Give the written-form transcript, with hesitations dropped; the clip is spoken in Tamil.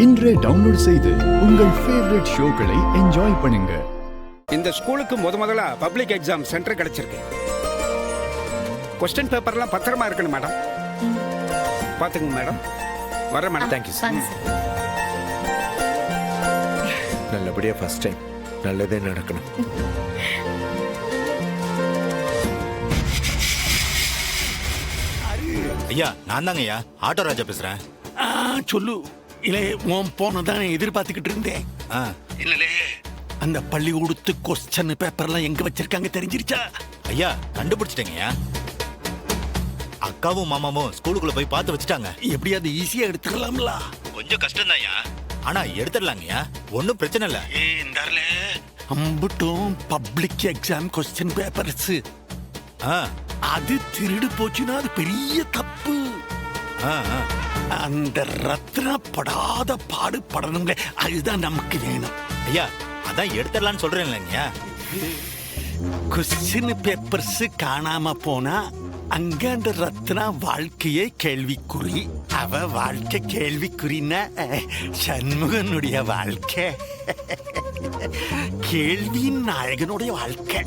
இன்றே டவுன்லோட் செய்து உங்கள் ஃபேவரட் ஷோக்களை என்ஜாய் பண்ணுங்க. இந்த ஸ்கூலுக்கு முதல்ல பப்ளிக் எக்ஸாம் சென்டர் கிடைச்சிருக்கு. கொஸ்டின் பேப்பர்லாம் பத்திரமா இருக்கணும் மேடம். பாத்துங்க மேடம். வர மேடம். Thank you sir. நல்லபடியா ஃபர்ஸ்ட் டைம் நல்லதே நடக்கணும். ஐயா நான் தாங்க ஐயா ஆட்டோ ராஜா பேசுறேன். சொல்லு. இல்ல உன் போனதான் எதிர்பார்த்துக்கிட்டு இருந்தேன். இல்லலே அந்த பள்ளிக்கூடத்து கொஸ்டின் பேப்பர்லாம் எங்க வச்சிருக்காங்க தெரிஞ்சிருச்சா? ஐயா கண்டுபிடிச்சிட்டேங்க ஐயா. அக்காவும் மாமாவும் ஸ்கூலுக்குள்ள போய் பார்த்து வச்சுட்டாங்க. எப்படியாவது ஈஸியா எடுத்துக்கலாம்ல? கொஞ்சம் கஷ்டம் தான் ஐயா, ஆனா எடுத்துடலாங்க ஐயா, ஒன்னும் பிரச்சனை இல்ல. இந்தார்ல அம்புட்டும் பப்ளிக் எக்ஸாம் கொஸ்டின் பேப்பர்ஸ். அது திருடு போச்சுன்னா அது பெரிய தப்பு. அந்த ரத்னா படாத பாடு படணுங்க, அதுதான் நமக்கு வேணும். ஐயா அதான் எடுத்துடலான்னு சொல்றேன் இல்லைங்க. கொஸ்டின் பேப்பர்ஸ் காணாம போனா அங்க அந்த ரத்னா வாழ்க்கையே கேள்விக்குறி. அவ வாழ்க்கை கேள்விக்குறின்னா சண்முகனுடைய வாழ்க்கை கேள்வியின் நாயகனுடைய வாழ்க்கை.